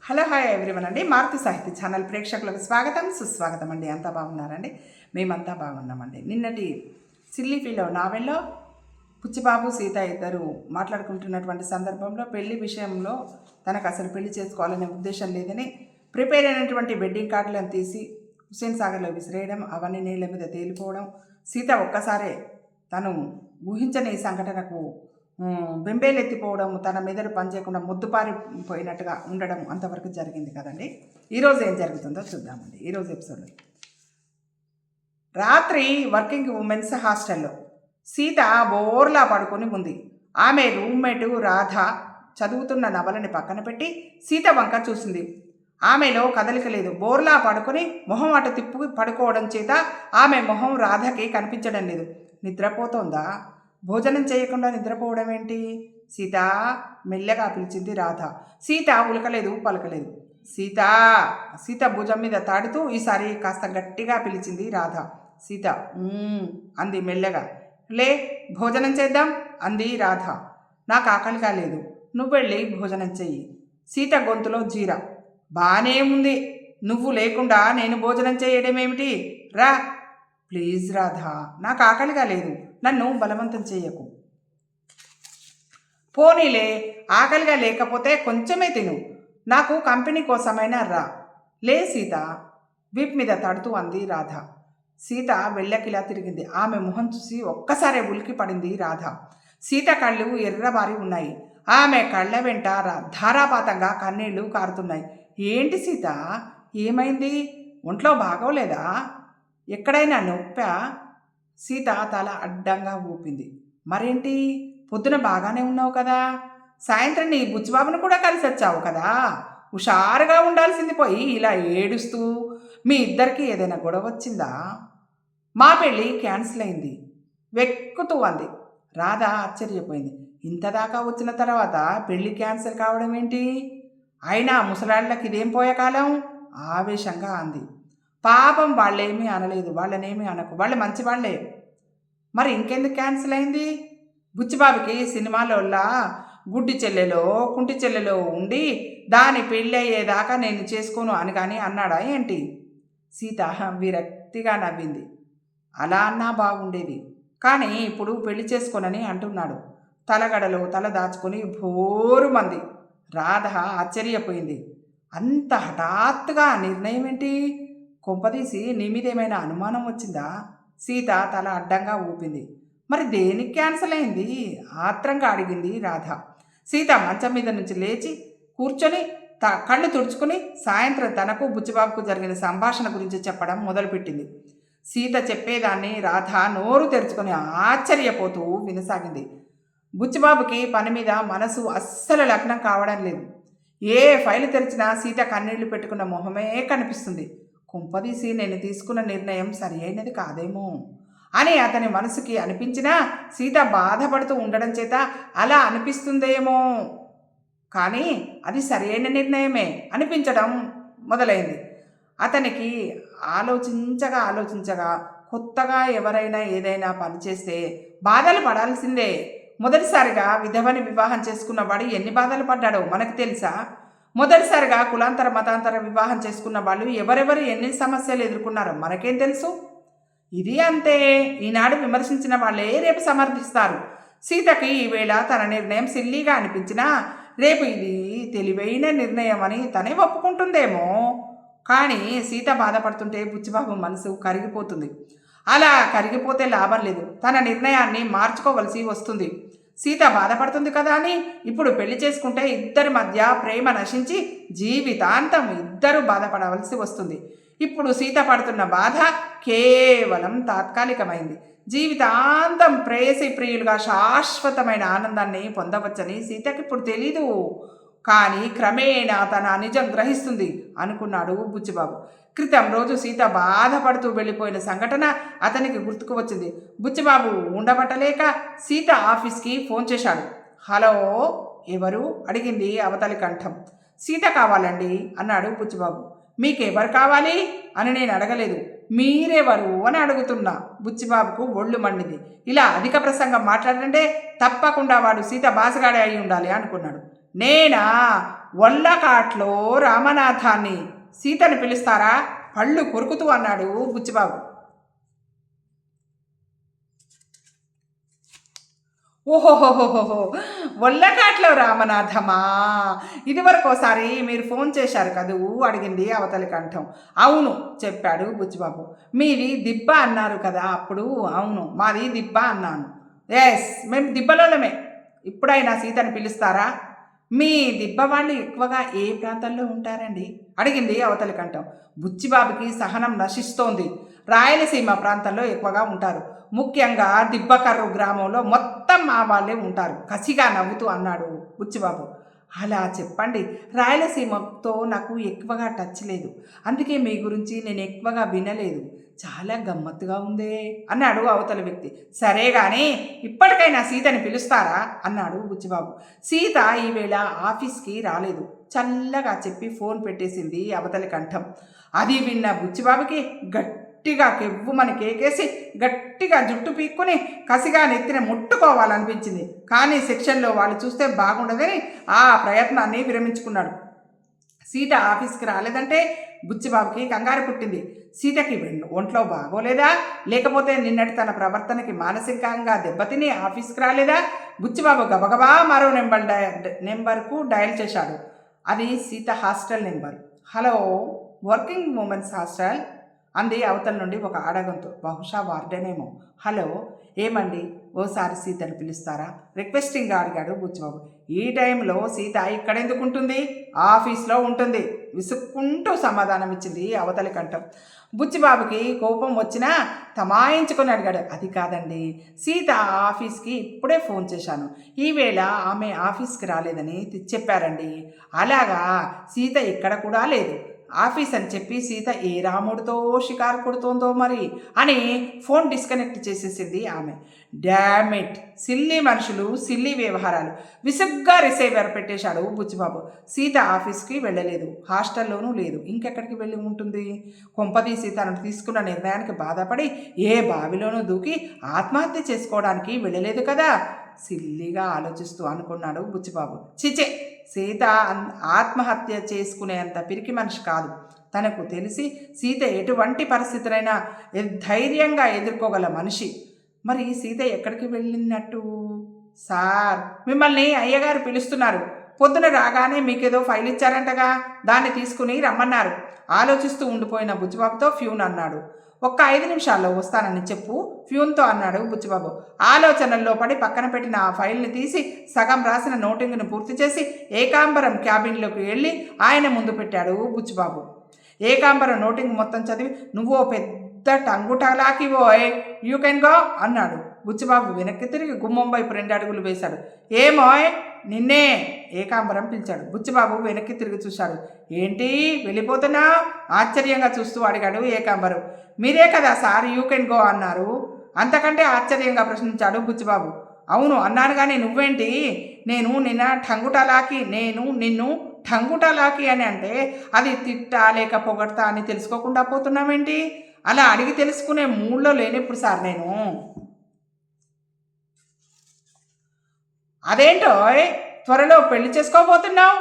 Hello hi everyone అండి. మారుతి సాహిత్య channel ప్రేక్షకులకు స్వాగతం సుస్వాగతం అండి. అంతా బాగున్నారండి? మేమంతా బాగున్నామండి. నిన్నటి సిల్లీ ఫీలో నావెల్లో పుచ్చిబాబు సీత ఇద్దరు మాట్లాడుకుంటున్నటువంటి సందర్భంలో పెళ్లి విషయంలో తనకు అసలు పెళ్లి చేసుకోవాలనే ఉద్దేశం లేదని ప్రిపేర్ అయినటువంటి వెడ్డింగ్ కార్డులను తీసి హుస్సేన్ సాగర్లో విసిరేయడం, అవన్నీ నీళ్ళ మీద తేలిపోవడం, సీత ఒక్కసారే తను ఊహించని ఈ సంఘటనకు బెంబేలెత్తిపోవడం, తన మెదడు పనిచేయకుండా ముద్దుపారిపోయినట్టుగా ఉండడం అంతవరకు జరిగింది కదండి. ఈరోజు ఏం జరుగుతుందో చూద్దామండి. ఈరోజు ఎపిసోడ్లో రాత్రి వర్కింగ్ ఉమెన్స్ హాస్టల్లో సీత బోర్లా పడుకొని ఉంది. ఆమె రూమ్మేటు రాధ చదువుతున్న నవలని పక్కన పెట్టి సీత వంక చూసింది. ఆమెలో కదలిక లేదు. బోర్లా పడుకొని మొహం అటు తిప్పు పడుకోవడం చేత ఆమె మొహం రాధకి కనిపించడం లేదు. నిద్రపోతోందా? భోజనం చేయకుండా నిద్రపోవడం ఏంటి? సీత మెల్లగా పిలిచింది రాధ. సీత ఉలకలేదు, పలకలేదు. సీత సీత భుజం మీద తాడుతూ ఈసారి కాస్త గట్టిగా పిలిచింది రాధ. సీత అంది మెల్లగా. లే భోజనం చేద్దాం అంది రాధ. నాకు ఆకలి కాలేదు, నువ్వు వెళ్ళి భోజనం చెయ్యి. సీత గొంతులో జీర. బానే ఉంది, నువ్వు లేకుండా నేను భోజనం చేయడం ఏమిటి? రా ప్లీజ్ రాధ, నాకు ఆకలిగా లేదు, నన్ను బలవంతం చేయకు. పోనీలే, ఆకలిగా లేకపోతే కొంచెమే తిను, నాకు కంపెనీ కోసమైనా రా. లే సీత వీప్ మీద తడుతూ అంది రాధ. సీత వెళ్ళకిలా తిరిగింది. ఆమె మొహం చూసి ఒక్కసారే ఉలికి పడింది రాధ. సీత కళ్ళు ఎర్రబారి ఉన్నాయి. ఆమె కళ్ళ వెంట ధారాపాతంగా కన్నీళ్లు కారుతున్నాయి. ఏంటి సీత, ఏమైంది? ఒంట్లో బాగోలేదా? ఎక్కడైనా నొప్పా? సీత తల అడ్డంగా ఊపింది. మరేంటి, పొద్దున బాగానే ఉన్నావు కదా, సాయంత్రం నీ బుచ్చిబాబును కూడా కలిసి వచ్చావు కదా, హుషారుగా ఉండాల్సింది పోయి ఇలా ఏడుస్తూ మీ ఇద్దరికి ఏదైనా గొడవ వచ్చిందా? మా పెళ్ళి క్యాన్సిల్ అయింది వెక్కుతూ అంది. రాధ ఆశ్చర్యపోయింది. ఇంతదాకా వచ్చిన తర్వాత పెళ్ళి క్యాన్సిల్ కావడం ఏంటి? అయినా ముసలాళ్ళకి ఇదేం పోయే కాలం? ఆవేశంగా అంది. పాపం వాళ్ళేమీ అనలేదు, వాళ్ళనేమీ అనకు, వాళ్ళు మంచి వాళ్ళే. మరి ఇంకెందుకు క్యాన్సిల్ అయింది? బుచ్చిబాబుకి సినిమాలోలా గుడ్డి చెల్లెలో కుంటి చెల్లెలో ఉండి దాని పెళ్ళి అయ్యేదాకా నేను చేసుకోను అని కానీ అన్నాడా ఏంటి? సీత విరక్తిగా నవ్వింది. అలా అన్నా బాగుండేది, కానీ ఇప్పుడు పెళ్లి చేసుకోనని అంటున్నాడు. తలగడలో తల దాచుకొని భోరుమంది. రాధ ఆశ్చర్యపోయింది. అంత హఠాత్తుగా నిర్ణయం ఏంటి? కొంపదీసి నీ మీదేమైనా అనుమానం వచ్చిందా? సీత తల అడ్డంగా ఊపింది. మరి దేనికి క్యాన్సిల్ అయింది? ఆత్రంగా అడిగింది రాధ. సీత మంచం మీద నుంచి లేచి కూర్చొని కళ్ళు తుడుచుకుని సాయంత్రం తనకు బుచ్చిబాబుకు జరిగిన సంభాషణ గురించి చెప్పడం మొదలుపెట్టింది. సీత చెప్పేదాన్ని రాధ నోరు తెరుచుకొని ఆశ్చర్యపోతూ వినసాగింది. బుచ్చిబాబుకి పని మీద మనసు అస్సలు లగ్నం కావడం లేదు. ఏ ఫైలు తెరిచినా సీత కన్నీళ్లు పెట్టుకున్న మొహమే కనిపిస్తుంది. కుంపదీసి నేను తీసుకున్న నిర్ణయం సరి అయినది కాదేమో అని అతని మనసుకి అనిపించినా సీత బాధపడుతూ ఉండడం చేత అలా అనిపిస్తుందేమో కానీ అది సరి అయిన నిర్ణయమే అనిపించడం మొదలైంది. అతనికి ఆలోచించగా కొత్తగా ఎవరైనా ఏదైనా పని చేస్తే బాధలు పడాల్సిందే. మొదటిసారిగా విధవని వివాహం చేసుకున్నవాడు ఎన్ని బాధలు పడ్డాడో మనకు తెలుసా? మొదటిసారిగా కులాంతర మతాంతర వివాహం చేసుకున్న వాళ్ళు ఎవరెవరు ఎన్ని సమస్యలు ఎదుర్కొన్నారో మనకేం తెలుసు? ఇది అంతే, ఈనాడు విమర్శించిన వాళ్ళే రేపు సమర్థిస్తారు. సీతకి ఈవేళ తన నిర్ణయం సిల్లీగా అనిపించినా రేపు ఇది తెలివైన నిర్ణయం అని తనే ఒప్పుకుంటుందేమో. కానీ సీత బాధపడుతుంటే బుచ్చిబాబు మనసు కరిగిపోతుంది. అలా కరిగిపోతే లాభం లేదు, తన నిర్ణయాన్ని మార్చుకోవలసి వస్తుంది. సీత బాధపడుతుంది కదా అని ఇప్పుడు పెళ్లి చేసుకుంటే ఇద్దరి మధ్య ప్రేమ నశించి జీవితాంతం ఇద్దరు బాధపడవలసి వస్తుంది. ఇప్పుడు సీత పడుతున్న బాధ కేవలం తాత్కాలికమైంది. జీవితాంతం ప్రేయసి ప్రియులుగా శాశ్వతమైన ఆనందాన్ని పొందవచ్చని సీతకి ఇప్పుడు తెలీదు. కానీ క్రమేణా తన నిజం గ్రహిస్తుంది అనుకున్నాడు బుచ్చిబాబు. క్రితం రోజు సీత బాధపడుతూ వెళ్ళిపోయిన సంఘటన అతనికి గుర్తుకు వచ్చింది. బుచ్చిబాబు ఉండబట్టలేక సీత ఆఫీస్కి ఫోన్ చేశాడు. హలో, ఎవరు అడిగింది అవతలి కంఠం. సీత కావాలండి అన్నాడు బుచ్చిబాబు. మీకెవరు కావాలి అని నేను అడగలేదు, మీరెవరు అని అడుగుతున్నా. బుచ్చిబాబుకు ఒళ్ళు మండింది. ఇలా అధిక ప్రసంగం మాట్లాడంటే తప్పకుండా వాడు సీత బాసగాడే అయి ఉండాలి అనుకున్నాడు. నేనా వల్లకాట్లో రామనాథాన్ని, సీతని పిలుస్తారా? పళ్ళు కొరుకుతూ అన్నాడు బుచ్చిబాబు. ఓహోహోహోహో, వల్లకాట్లో రామనాథమా, ఇదివరకు ఒకసారి మీరు ఫోన్ చేశారు కదూ అడిగింది అవతలి కంఠం. అవును చెప్పాడు బుచ్చిబాబు. మీది దిబ్బ అన్నారు కదా అప్పుడు. అవును మాది దిబ్బ అన్నాను. ఎస్ మేము దిబ్బలోనమే. ఇప్పుడైనా సీతని పిలుస్తారా? మీ దిబ్బ వాళ్ళు ఎక్కువగా ఏ ప్రాంతంలో ఉంటారండి అడిగింది అవతలి కంఠం. బుచ్చిబాబుకి సహనం నశిస్తోంది. రాయలసీమ ప్రాంతంలో ఎక్కువగా ఉంటారు. ముఖ్యంగా దిబ్బకర్రు గ్రామంలో మొత్తం మా వాళ్ళే ఉంటారు కసిగా నవ్వుతూ అన్నాడు బుచ్చిబాబు. అలా చెప్పండి. రాయలసీమతో నాకు ఎక్కువగా టచ్ లేదు, అందుకే మీ గురించి నేను ఎక్కువగా వినలేదు. చాలా గమ్మత్తుగా ఉందే అన్నాడు అవతల వ్యక్తి. సరే కానీ ఇప్పటికైనా సీతని పిలుస్తారా అన్నాడు బుచ్చిబాబు. సీత ఈవేళ ఆఫీస్కి రాలేదు చల్లగా చెప్పి ఫోన్ పెట్టేసింది అవతలి కంఠం. అది విన్న బుచ్చిబాబుకి గట్టిగా కెవ్వుమని కేకేసి గట్టిగా జుట్టు పీక్కుని కసిగా నెత్తిన ముట్టుకోవాలనిపించింది. కానీ సెక్షన్లో వాళ్ళు చూస్తే బాగుండదని ఆ ప్రయత్నాన్ని విరమించుకున్నాడు. సీత ఆఫీస్కి రాలేదంటే బుచ్చిబాబుకి కంగారు పుట్టింది. సీతకి ఒంట్లో బాగోలేదా, లేకపోతే నిన్నటి తన ప్రవర్తనకి మానసికంగా దెబ్బతిని ఆఫీస్కి రాలేదా? బుచ్చిబాబు గబగబా మరో నెంబర్కు డయల్ చేశాడు. అది Sita hostel number. Hello, working women's hostel అంది అవతల నుండి ఒక ఆడగంతు. బహుశా వార్డెనేమో. హలో, ఏమండి ఓసారి సీతని పిలుస్తారా? రిక్వెస్టింగ్గా అడిగాడు బుచ్చిబాబు. ఈ టైంలో సీత ఇక్కడెందుకు ఉంటుంది? ఆఫీస్లో ఉంటుంది విసుక్కుంటూ సమాధానం ఇచ్చింది అవతలి కంఠం. బుచ్చిబాబుకి కోపం వచ్చినా తమాయించుకొని అడిగాడు. అది కాదండి, సీత ఆఫీస్కి ఇప్పుడే ఫోన్ చేశాను, ఈవేళ ఆమె ఆఫీస్కి రాలేదని చెప్పారండి. అలాగా, సీత ఇక్కడ కూడా లేదు. ఆఫీస్ అని చెప్పి సీత ఏ రాముడితో షికారు కొడుతోందో మరి అని ఫోన్ డిస్కనెక్ట్ చేసేసింది ఆమె. డామిట్, సిల్లీ మనుషులు, సిల్లీ వ్యవహారాలు విసుగ్గా రిసీవర్ పెట్టేశాడు బుచ్చిబాబు. సీత ఆఫీస్కి వెళ్ళలేదు, హాస్టల్లోనూ లేదు, ఇంకెక్కడికి వెళ్ళి ఉంటుంది? కొంపదీసి తనను తీసుకున్న నిర్ణయానికి బాధపడి ఏ బావిలోనూ దూకి ఆత్మహత్య చేసుకోవడానికి వెళ్ళలేదు కదా? సిల్లిగా ఆలోచిస్తూ అనుకున్నాడు బుచ్చిబాబు. చిచే, సీత ఆత్మహత్య చేసుకునేంత పిరికి మనిషి కాదు. తనకు తెలిసి సీత ఎటువంటి పరిస్థితులైనా ధైర్యంగా ఎదుర్కోగల మనిషి. మరి సీత ఎక్కడికి వెళ్ళినట్టు? సార్, మిమ్మల్ని అయ్యగారు పిలుస్తున్నారు. పొద్దున రాగానే మీకేదో ఫైల్ ఇచ్చారంటగా, దాన్ని తీసుకుని రమ్మన్నారు. ఆలోచిస్తూ ఉండిపోయిన బుచ్చిబాబుతో ఫ్యూన్ అన్నాడు. ఒక్క 5 నిమిషాల్లో వస్తానని చెప్పు ఫ్యూన్తో అన్నాడు బుచ్చిబాబు. ఆలోచనల్లో పడి పక్కన పెట్టిన ఆ ఫైల్ని తీసి సగం రాసిన నోటింగ్ను పూర్తి చేసి ఏకాంబరం క్యాబిన్లోకి వెళ్ళి ఆయన ముందు పెట్టాడు బుచ్చిబాబు. ఏకాంబరం నోటింగ్ మొత్తం చదివి, నువ్వో పెద్ద టంగుటలాకివోయ్, యూ కెన్ గో అన్నాడు. బుచ్చిబాబు వెనక్కి తిరిగి గుమ్మం వైపు 2 అడుగులు వేశాడు. ఏమోయ్, నిన్నే ఏకాంబరం పిలిచాడు. బుచ్చిబాబు వెనక్కి తిరిగి చూశాడు. ఏంటి వెళ్ళిపోతున్నా ఆశ్చర్యంగా చూస్తూ అడిగాడు ఏకాంబరం. మీరే కదా సార్ యూ కెన్ గో అన్నారు, అంతకంటే ఆశ్చర్యంగా ప్రశ్నించాడు బుచ్చిబాబు. అవును అన్నాను కానీ నువ్వేంటి? నేను నిన్ను ఠంగుటలాకి అని అంటే అది తిట్టా లేక పొగడతా అని తెలుసుకోకుండా పోతున్నావేంటి? అలా అడిగి తెలుసుకునే మూడ్లో లేనిప్పుడు సార్ నేను. అదేంటో త్వరలో పెళ్లి చేసుకోబోతున్నావు,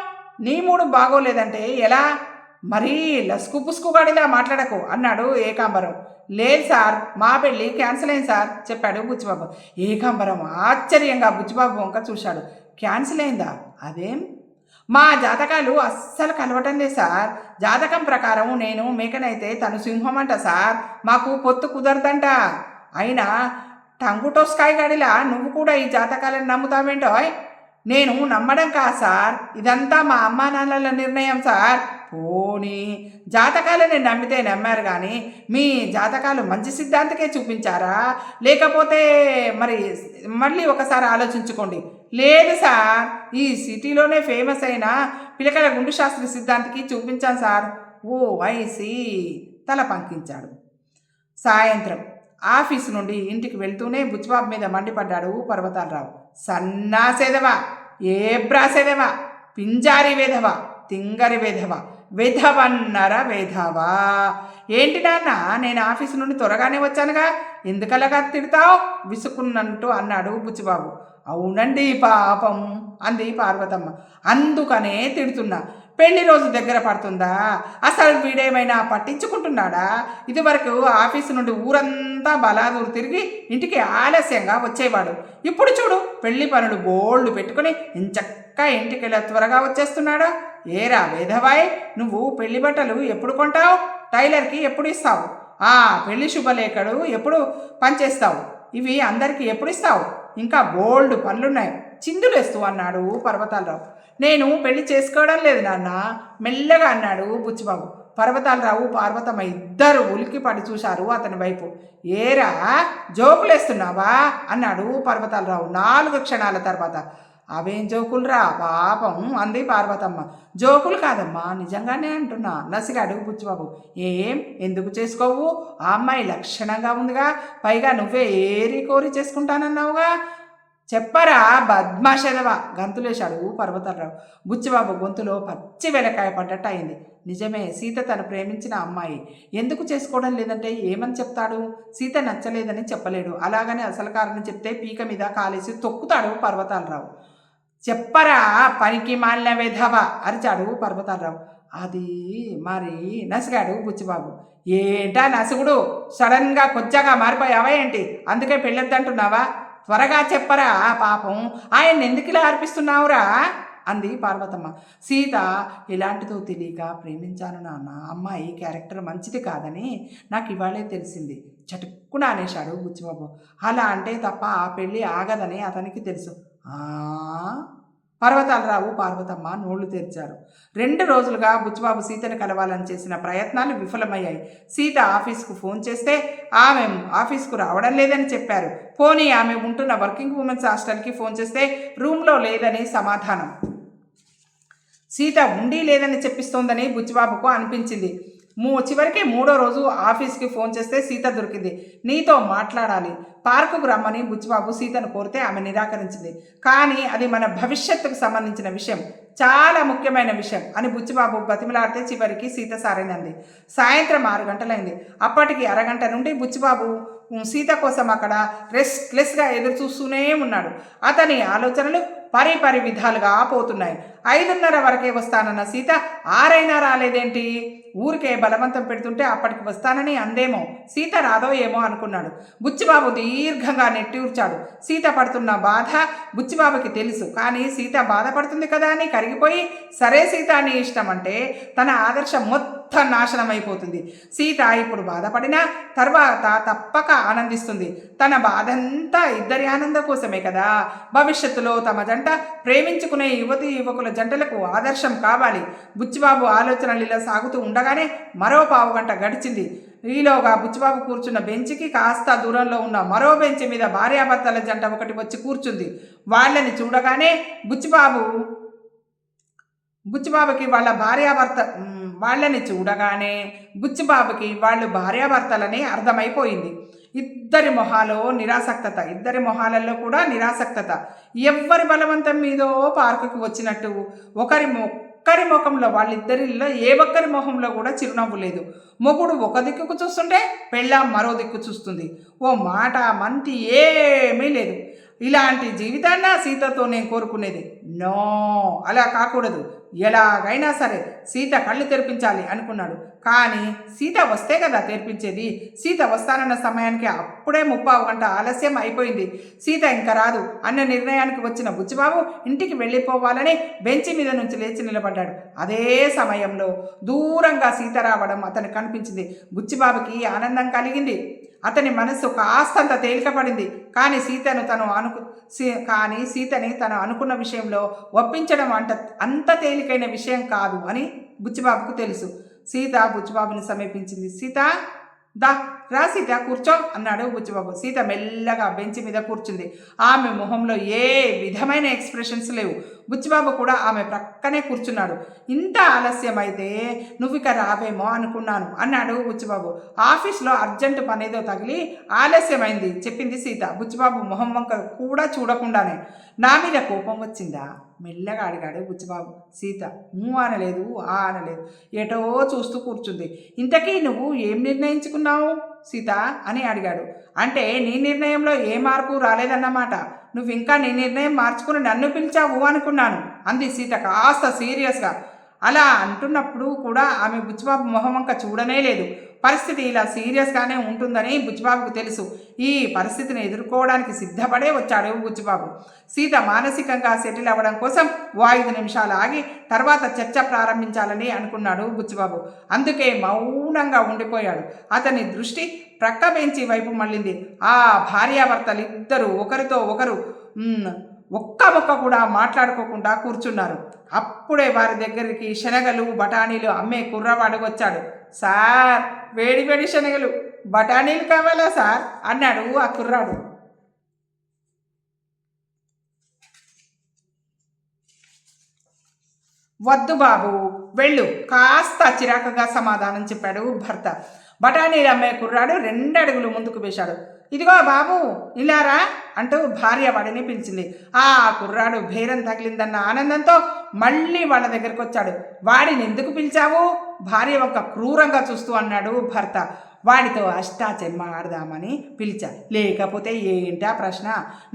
నీ మూడు బాగోలేదంటే ఎలా? మరీ లస్కు పుస్కుగాడిలా మాట్లాడకు అన్నాడు ఏకాంబరం. లేదు సార్, మా పెళ్ళి క్యాన్సిల్ అయింది సార్ చెప్పాడు బుచ్చిబాబు. ఏకాంబరం ఆశ్చర్యంగా బుచ్చిబాబు వంక చూశాడు. క్యాన్సిల్ అయిందా? అదేం? మా జాతకాలు అస్సలు కలవటం లేదు సార్. జాతకం ప్రకారం నేను మేకనైతే తను సింహం అంట సార్, మాకు పొత్తు కుదరదంట. అయినా టంగుటోస్కాయ గడిలా నువ్వు కూడా ఈ జాతకాలను నమ్ముతావేంటో? నేను నమ్మడం కాదు సార్, ఇదంతా మా అమ్మా నాన్నల నిర్ణయం సార్. పోనీ జాతకాలని నమ్మితే నమ్మారు కానీ మీ జాతకాలు మంచి సిద్ధాంతకే చూపించారా, లేకపోతే మరి మళ్ళీ ఒకసారి ఆలోచించుకోండి. లేదు సార్, ఈ సిటీలోనే ఫేమస్ అయిన పిలకల గుండు శాస్త్రి సిద్ధాంతికి చూపించాను సార్. ఓ ఐసి తల పంకించాడు. సాయంత్రం ఆఫీసు నుండి ఇంటికి వెళ్తూనే బుచ్చిబాబు మీద మండిపడ్డాడు పర్వతాలరావు. సన్నాసేదవా, ఏబ్రాసేదవా, పింజారి వేధవా, తింగరి వేధవా, వెధవన్నర వెధవా. ఏంటి నాన్న, నేను ఆఫీసు నుండి త్వరగానే వచ్చానుగా, ఎందుకలాగా తిడతావు విసుకున్నట్టు అన్నాడు బుచ్చిబాబు. అవునండి పాపం అంది పార్వతమ్మ. అందుకనే తిడుతున్నా. పెళ్లి రోజు దగ్గర పడుతుందా, అసలు వీడేమైనా పట్టించుకుంటున్నాడా? ఇదివరకు ఆఫీసు నుండి ఊరంతా బలాదూరు తిరిగి ఇంటికి ఆలస్యంగా వచ్చేవాడు. ఇప్పుడు చూడు, పెళ్లి పనులు బోల్డ్ పెట్టుకుని ఇంచక్క ఇంటికి త్వరగా వచ్చేస్తున్నాడా? ఏరా వేధవాయ్, నువ్వు పెళ్లి బట్టలు ఎప్పుడు కొంటావు? టైలర్కి ఎప్పుడు ఇస్తావు? పెళ్లి శుభలేఖలు ఎప్పుడు పనిచేస్తావు? ఇవి అందరికీ ఎప్పుడు ఇస్తావు? ఇంకా బోల్డ్ పనులున్నాయి, చిందులేస్తూ అన్నాడు పర్వతాలరావు. నేను పెళ్లి చేసుకోవడం లేదు నాన్న, మెల్లగా అన్నాడు బుచ్చిబాబు. పర్వతాలరావు పార్వతమ్మ ఇద్దరు ఉలిక్కిపడి చూశారు అతని వైపు. ఏరా జోకులేస్తున్నావా అన్నాడు పర్వతాలరావు 4 క్షణాల తర్వాత. అవేం జోకులురా పాపం అంది పార్వతమ్మ. జోకులు కాదమ్మా, నిజంగానే అంటున్నా నసిగాడు బుచ్చిబాబు. ఎందుకు చేసుకోవు? ఆ అమ్మాయి లక్షణంగా ఉందిగా, పైగా నువ్వే ఏరి కోరి చేసుకుంటానన్నావుగా. చెప్పరా బద్మాషెదవా గంతులేశాడు పర్వతాలరావు. బుచ్చిబాబు గొంతులో పచ్చి వెలకాయ పడ్డట్టు అయింది. నిజమే, సీత తను ప్రేమించిన అమ్మాయి. ఎందుకు చేసుకోవడం లేదంటే ఏమని చెప్తాడు? సీత నచ్చలేదని చెప్పలేడు. అలాగని అసలు కారణం చెప్తే పీక మీద కాలేసి తొక్కుతాడు పర్వతాలరావు. చెప్పరా పనికి మాలిన వెధవ అరిచాడు పర్వతాలరావు. అది మరి నసిగాడు బుచ్చిబాబు. ఏంటా నసుగుడు, సడన్గా కొచ్చగా మారిపోయావా ఏంటి? అందుకే పెళ్ళొద్దంటున్నావా? త్వరగా చెప్పరా, పాపం ఆయన ఎందుకు ఇలా అర్పిస్తున్నావురా అంది పార్వతమ్మ. సీత ఎలాంటిదో తెలియక ప్రేమించాను నాన్న, అమ్మాయి క్యారెక్టర్ మంచిది కాదని నాకు ఇవాళే తెలిసింది చటుక్కున అనేశాడు బుచ్చిబాబు. అలా అంటే తప్ప ఆ పెళ్ళి ఆగదని అతనికి తెలుసు. పర్వతాలరావు పార్వతమ్మ నోళ్లు తెరిచారు. 2 రోజులుగా బుచ్చిబాబు సీతను కలవాలని చేసిన ప్రయత్నాలు విఫలమయ్యాయి. సీత ఆఫీస్కు ఫోన్ చేస్తే ఆమె ఆఫీస్కు రావడం లేదని చెప్పారు. పోనీ ఆమె ఉంటున్న వర్కింగ్ ఉమెన్స్ హాస్టల్కి ఫోన్ చేస్తే రూమ్లో లేదని సమాధానం. సీత ఉండి లేదని చెప్పిస్తోందని బుచ్చిబాబుకు అనిపించింది. చివరికి 3వ రోజు ఆఫీస్కి ఫోన్ చేస్తే సీత దొరికింది. నీతో మాట్లాడాలి, పార్కుకు రమ్మని బుచ్చిబాబు సీతను కోరితే ఆమె నిరాకరించింది. కానీ అది మన భవిష్యత్తుకు సంబంధించిన విషయం, చాలా ముఖ్యమైన విషయం అని బుచ్చిబాబు బతిమలాడితే చివరికి సీత సారైనంది. సాయంత్రం 6 గంటలైంది. అప్పటికి అరగంట నుండి బుచ్చిబాబు సీత కోసం అక్కడ రెస్ట్లెస్గా ఎదురు చూస్తూనే ఉన్నాడు. అతని ఆలోచనలు పరి విధాలుగా పోతున్నాయి. 5:30 వరకే వస్తానన్న సీత 6 అయినా రాలేదేంటి? ఊరికే బలవంతం పెడుతుంటే అప్పటికి వస్తానని అందేమో, సీత రాదో ఏమో అనుకున్నాడు. బుచ్చిబాబు దీర్ఘంగా నెట్టిూర్చాడు. సీత పడుతున్న బాధ బుచ్చిబాబుకి తెలుసు. కానీ సీత బాధపడుతుంది కదా అని కరిగిపోయి సరే సీత నీ ఇష్టం అంటే తన ఆదర్శం మొత్తం నాశనం అయిపోతుంది. సీత ఇప్పుడు బాధపడినా తర్వాత తప్పక ఆనందిస్తుంది. తన బాధంతా ఇద్దరి ఆనందం కోసమే కదా. భవిష్యత్తులో తమ జంట ప్రేమించుకునే యువతి యువకుల జంటలకు ఆదర్శం కావాలి. బుచ్చిబాబు ఆలోచనలు ఇలా సాగుతూ ఉండగానే మరో 15 గంట గడిచింది. ఈలోగా బుచ్చిబాబు కూర్చున్న బెంచ్కి కాస్త దూరంలో ఉన్న మరో బెంచ్ మీద భార్యాభర్తల జంట ఒకటి వచ్చి కూర్చుంది. వాళ్ళని చూడగానే బుచ్చిబాబుకి వాళ్ళు భార్యాభర్తలని అర్థమైపోయింది. ఇద్దరి మొహాలలో కూడా నిరాసక్తత. ఎవ్వరి బలవంతం మీదో పార్కుకి వచ్చినట్టు ఒక్కరి ముఖంలో, వాళ్ళిద్దరిలో ఏ ఒక్కరి మొహంలో కూడా చిరునవ్వు లేదు. మొగుడు ఒక దిక్కుకు చూస్తుంటే పెళ్ళాం మరో దిక్కు చూస్తుంది. ఓ మాట మంతి ఏమీ లేదు. ఇలాంటి జీవితాన్న సీతతో నేను కోరుకునేది. నో, అలా కాకూడదు. ఎలాగైనా సరే సీత కళ్ళు తెరిపించాలి అనుకున్నాడు. కానీ సీత వస్తే కదా తెరిపించేది. సీత వస్తానన్న సమయానికి అప్పుడే 30 గంట ఆలస్యం అయిపోయింది. సీత ఇంకా రాదు అన్న నిర్ణయానికి వచ్చిన బుచ్చిబాబు ఇంటికి వెళ్ళిపోవాలని బెంచి మీద నుంచి లేచి నిలబడ్డాడు. అదే సమయంలో దూరంగా సీత రావడం అతనికి కనిపించింది. బుచ్చిబాబుకి ఆనందం కలిగింది. అతని మనసు కాస్తంత తేలికపడింది. కానీ సీతని తను అనుకున్న విషయంలో ఒప్పించడం అంత తేలికైన విషయం కాదు అని బుచ్చిబాబుకు తెలుసు. సీత బుచ్చిబాబుని సమీపించింది. సీత, రా సీత, కూర్చో అన్నాడు బుచ్చిబాబు. సీత మెల్లగా బెంచి మీద కూర్చుంది. ఆమె మొహంలో ఏ విధమైన ఎక్స్ప్రెషన్స్ లేవు. బుచ్చిబాబు కూడా ఆమె ప్రక్కనే కూర్చున్నాడు. ఇంత ఆలస్యం అయితే నువ్వు ఇక రావేమో అనుకున్నాను అన్నాడు బుచ్చిబాబు. ఆఫీస్లో అర్జెంటు పనేదో తగిలి ఆలస్యమైంది చెప్పింది సీత బుచ్చిబాబు మొహం వంక కూడా చూడకుండానే. నా మీద కోపం వచ్చిందా? మెల్లగా అడిగాడు బుచ్చిబాబు. సీత అనలేదు, ఆ అనలేదు, ఎటో చూస్తూ కూర్చుంది. ఇంతకీ నువ్వు ఏం నిర్ణయించుకున్నావు సీత అని అడిగాడు. అంటే నీ నిర్ణయంలో ఏ మార్పు రాలేదన్నమాట. నువ్వు ఇంకా నీ నిర్ణయం మార్చుకుని నన్ను పిలిచావు అనుకున్నాను అంది సీత కాస్త సీరియస్గా. అలా అంటున్నప్పుడు కూడా ఆమె బుచ్చిబాబు మొహం వంక చూడనే లేదు. పరిస్థితి ఇలా సీరియస్గానే ఉంటుందని బుచ్చిబాబుకు తెలుసు. ఈ పరిస్థితిని ఎదుర్కోవడానికి సిద్ధపడే వచ్చాడు బుచ్చిబాబు. సీత మానసికంగా సెటిల్ అవ్వడం కోసం 5 నిమిషాలు ఆగి తర్వాత చర్చ ప్రారంభించాలని అనుకున్నాడు బుచ్చిబాబు. అందుకే మౌనంగా ఉండిపోయాడు. అతని దృష్టి ప్రక్క బెంచి వైపు మళ్ళింది. ఆ భార్యాభర్తలిద్దరూ ఒకరితో ఒకరు ఒక్క మొక్క కూడా మాట్లాడుకోకుండా కూర్చున్నారు. అప్పుడే వారి దగ్గరికి శనగలు బఠానీలు అమ్మే కుర్రవాడు వచ్చాడు. సార్, వేడి వేడి శనగలు బఠానీలు కావాలా సార్ అన్నాడు ఆ కుర్రాడు. వద్దు బాబు, వెళ్ళు, కాస్త చిరాకుగా సమాధానం చెప్పాడు భర్త. బఠానీలు అమ్మే కుర్రాడు 2 అడుగులు ముందుకు వేశాడు. ఇదిగో బాబు, ఇలారా అంటూ భార్య వాడిని పిలిచింది. ఆ కుర్రాడు బేరం తగిలిందన్న ఆనందంతో మళ్ళీ వాళ్ళ దగ్గరికి వచ్చాడు. వాడిని ఎందుకు పిలిచావు? భార్య ఒక క్రూరంగా చూస్తూ అన్నాడు భర్త. వాడితో అష్టాచెమ్మ ఆడదామని పిలిచా, లేకపోతే ఏంటా ప్రశ్న?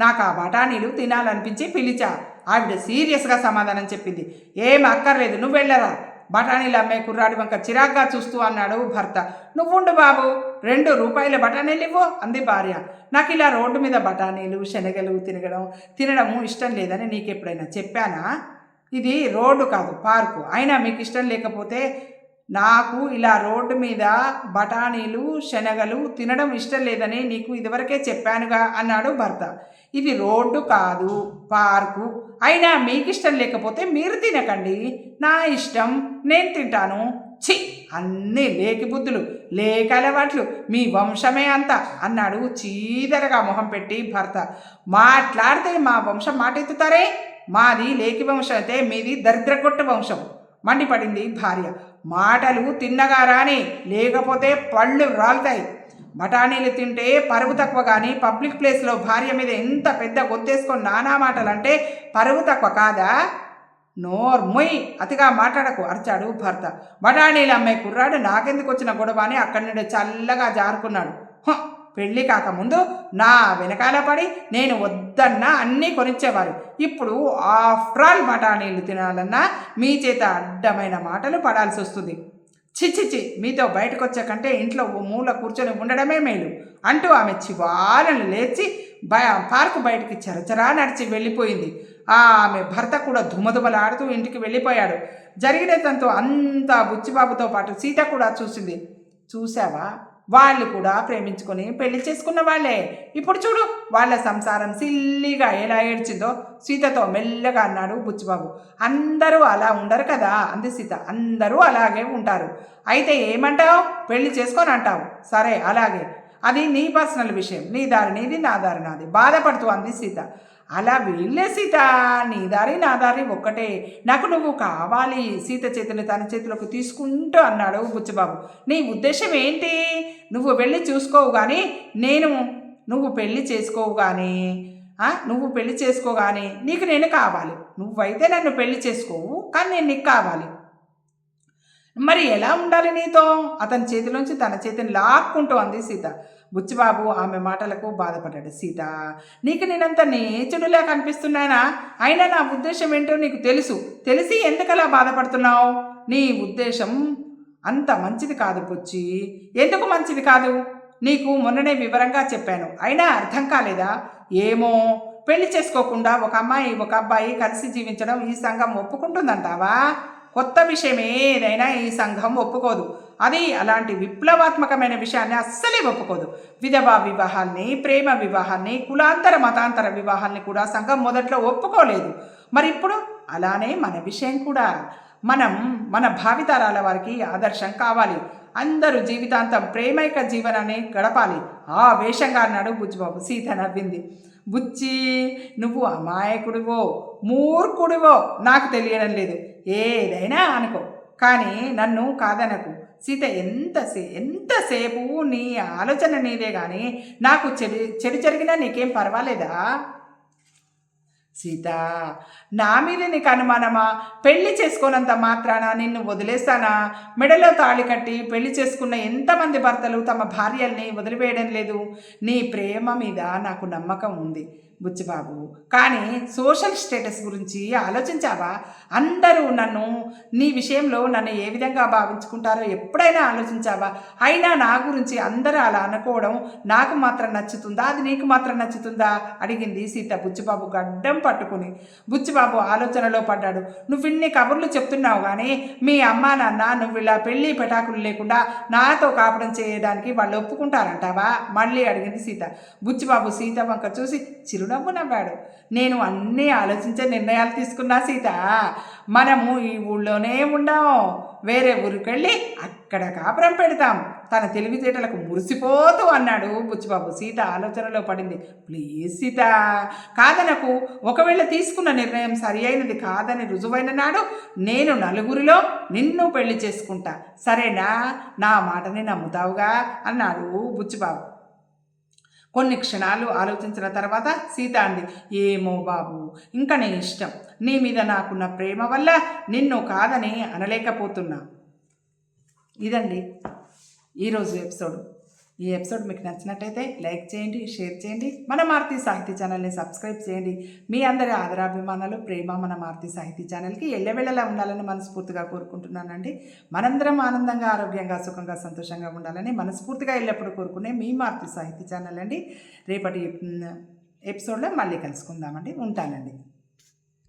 నాకు ఆ బఠానీలు తినాలనిపించి పిలిచా. ఆవిడ సీరియస్గా సమాధానం చెప్పింది. ఏం అక్కర్లేదు, నువ్వు వెళ్ళరా. బఠానీలు అమ్మే కుర్రాడి వంక చిరాగ్గా చూస్తూ అన్నాడు భర్త. నువ్వుండు బాబు, 2 రూపాయల బఠానీలు ఇవ్వు అంది భార్య. నాకు ఇలా రోడ్డు మీద బఠానీలు శనగలు తినడము ఇష్టం లేదని నీకు ఎప్పుడైనా చెప్పానా? ఇది రోడ్డు కాదు, పార్కు. అయినా మీకు ఇష్టం లేకపోతే నాకు ఇలా రోడ్డు మీద బఠానీలు శనగలు తినడం ఇష్టం లేదని నీకు ఇదివరకే చెప్పానుగా అన్నాడు భర్త. ఇది రోడ్డు కాదు, పార్కు. అయినా మీకు ఇష్టం లేకపోతే మీరు తినకండి, నా ఇష్టం, నేను తింటాను. ఛీ, అన్నీ లేకి బుద్ధులు, లేక అలవాట్లు, మీ వంశమే అంతా అన్నాడు చీదరగా మొహం పెట్టి భర్త. మాట్లాడితే మా వంశం మాటెత్తుతారే? మాది లేకి వంశం అయితే మీది దరిద్రగొట్టు వంశం మండిపడింది భార్య. మాటలు తిన్నగా రాని, లేకపోతే పళ్ళు రాలుతాయి. బఠానీలు తింటే పరువు తక్కువ కానీ పబ్లిక్ ప్లేస్లో భార్య మీద ఎంత పెద్ద గొంతేసుకొని నానా మాటలంటే పరువు తక్కువ కాదా? నోర్మొయ్, అతిగా మాట్లాడకు అరిచాడు భర్త. బఠానీలు అమ్మే కుర్రాడు నాకెందుకు వచ్చిన గొడవ అని అక్కడి నుండి చల్లగా జారుకున్నాడు. పెళ్ళి కాకముందు నా వెనకాల పడి నేను వద్దన్నా అన్నీ కొనిచ్చేవారు. ఇప్పుడు ఆఫ్టర్ ఆల్ బఠానీలు తినాలన్నా మీ చేత అడ్డమైన మాటలు పడాల్సి వస్తుంది. చిచ్చిచి, మీతో బయటకు వచ్చే కంటే ఇంట్లో ఓ మూల కూర్చొని ఉండడమే మేలు అంటూ ఆమె చివాలను లేచి పార్కు బయటికి చరచరా నడిచి వెళ్ళిపోయింది. ఆమె భర్త కూడా దుమదుమలాడుతూ ఇంటికి వెళ్ళిపోయాడు. జరిగినంతో అంతా బుచ్చిబాబుతో పాటు సీత కూడా చూసింది. చూసావా, వాళ్ళు కూడా ప్రేమించుకొని పెళ్లి చేసుకున్న వాళ్ళే. ఇప్పుడు చూడు వాళ్ళ సంసారం సిల్లిగా ఎలా ఏడ్చిందో సీతతో మెల్లగా అన్నాడు బుచ్చిబాబు. అందరూ అలా ఉండరు కదా అంది సీత. అందరూ అలాగే ఉంటారు. అయితే ఏమంటావు? పెళ్లి చేసుకొని అంటావు. సరే, అలాగే, అది నీ పర్సనల్ విషయం. నీ దారి నీది, నా దారి నాది. బాధపడుతూ అంది సీత. అలా వీళ్ళే సీత, నీ దారి నా దారి ఒక్కటే, నాకు నువ్వు కావాలి. సీత చేతిని తన చేతిలోకి తీసుకుంటూ అన్నాడు బుచ్చిబాబు. నీ ఉద్దేశం ఏంటి? నువ్వు వెళ్ళి చూసుకోవు కానీ నువ్వు పెళ్ళి చేసుకోవు కానీ నువ్వు పెళ్లి చేసుకోగానే నీకు నేను కావాలి. నువ్వైతే నన్ను పెళ్లి చేసుకోవు, కానీ నేను నీకు కావాలి. మరి ఎలా ఉండాలి నీతో? అతని చేతిలోంచి తన చేతిని లాక్కుంటూ అంది సీత. బుచ్చిబాబు ఆమె మాటలకు బాధపడ్డాడు. సీత, నీకు నేనంత నీచుడులా కనిపిస్తున్నానా? అయినా నా ఉద్దేశం ఏంటో నీకు తెలిసి ఎందుకలా బాధపడుతున్నావు? నీ ఉద్దేశం అంత మంచిది కాదు బుచ్చి. ఎందుకు మంచిది కాదు? నీకు మొన్ననే వివరంగా చెప్పాను, అయినా అర్థం కాలేదా? ఏమో, పెళ్లి చేసుకోకుండా ఒక అమ్మాయి ఒక అబ్బాయి కలిసి జీవించడం ఈ సంఘం ఒప్పుకుంటుందంటావా? కొత్త విషయం ఏదైనా ఈ సంఘం ఒప్పుకోదు. అది అలాంటి విప్లవాత్మకమైన విషయాన్ని అస్సలే ఒప్పుకోదు. విధవా వివాహాల్ని, ప్రేమ వివాహాన్ని, కులాంతర మతాంతర వివాహాల్ని కూడా సంఘం మొదట్లో ఒప్పుకోలేదు. మరి ఇప్పుడు అలానే మన విషయం కూడా. మనం మన భావితరాల వారికి ఆదర్శం కావాలి. అందరూ జీవితాంతం ప్రేమైక జీవనాన్ని గడపాలి. ఆ వేషంగా అన్నాడు బుచ్చిబాబు. సీత నవ్వింది. బుచ్చి, నువ్వు అమాయకుడివో మూర్ఖుడివో నాకు తెలియడం లేదు. ఏదైనా అనుకో, కానీ నన్ను కాదనకు. సీత, ఎంతసేపు నీ ఆలోచన నీదే కానీ నాకు చెడు జరిగినా నీకేం పర్వాలేదా? సీత, నా మీద నీకు అనుమానమా? పెళ్లి చేసుకోనంత మాత్రాన నిన్ను వదిలేస్తానా? మెడలో తాళి కట్టి పెళ్లి చేసుకున్న ఎంతమంది భర్తలు తమ భార్యల్ని వదిలివేయడం లేదు? నీ ప్రేమ మీద నాకు నమ్మకం ఉంది బుచ్చిబాబు. కానీ సోషల్ స్టేటస్ గురించి ఆలోచించావా? అందరూ నీ విషయంలో నన్ను ఏ విధంగా భావించుకుంటారో ఎప్పుడైనా ఆలోచించావా? అయినా నా గురించి అందరూ అలా అనుకోవడం నాకు మాత్రం నచ్చుతుందా? అది నీకు మాత్రం నచ్చుతుందా? అడిగింది సీత బుచ్చిబాబు గడ్డం పట్టుకుని. బుచ్చిబాబు ఆలోచనలో పడ్డాడు. నువ్వు ఇన్ని కబుర్లు చెప్తున్నావు కానీ మీ అమ్మా నాన్న నువ్వు ఇలా పెళ్ళి పెటాకులు లేకుండా నాతో కాపురం చేయడానికి వాళ్ళు ఒప్పుకుంటారంటావా? మళ్ళీ అడిగింది సీత. బుచ్చిబాబు సీత వంక చూసి చిరునవ్వు నవ్వాడు. నేను అన్నీ ఆలోచించే నిర్ణయాలు తీసుకున్నా సీత. మనము ఈ ఊళ్ళోనే ఉండాం, వేరే ఊరికి వెళ్ళి అక్కడ కాపురం పెడతాం. తన తెలివితేటలకు మురిసిపోతూ అన్నాడు బుచ్చిబాబు. సీత ఆలోచనలో పడింది. ప్లీజ్ సీత, కాదనకు. ఒకవేళ తీసుకున్న నిర్ణయం సరి అయినది కాదని రుజువైన నాడు నేను నలుగురిలో నిన్ను పెళ్లి చేసుకుంటా, సరేనా? నా మాటని నమ్ముతావుగా అన్నాడు బుచ్చిబాబు. కొన్ని క్షణాలు ఆలోచించిన తర్వాత సీత అంది, ఏమో బాబు, ఇంకా నీ ఇష్టం. నీ మీద నాకున్న ప్రేమ వల్ల నిన్ను కాదని అనలేకపోతున్నా. ఇదండి ఈరోజు ఎపిసోడ్. ఈ ఎపిసోడ్ మీకు నచ్చినట్టయితే లైక్ చేయండి, షేర్ చేయండి. మన మారుతి సాహితీ ఛానల్ని సబ్స్క్రైబ్ చేయండి. మీ అందరి ఆదరాభిమానాలు, ప్రేమ మన మారుతి సాహితీ ఛానల్కి ఎల్లవెళ్ళలా ఉండాలని మనస్ఫూర్తిగా కోరుకుంటున్నానండి. మనందరం ఆనందంగా, ఆరోగ్యంగా, సుఖంగా, సంతోషంగా ఉండాలని మనస్ఫూర్తిగా ఎల్లప్పుడూ కోరుకునే మీ మారుతి సాహితీ ఛానల్ అండి. రేపటి ఎపిసోడ్లో మళ్ళీ కలుసుకుందామండి. ఉంటానండి.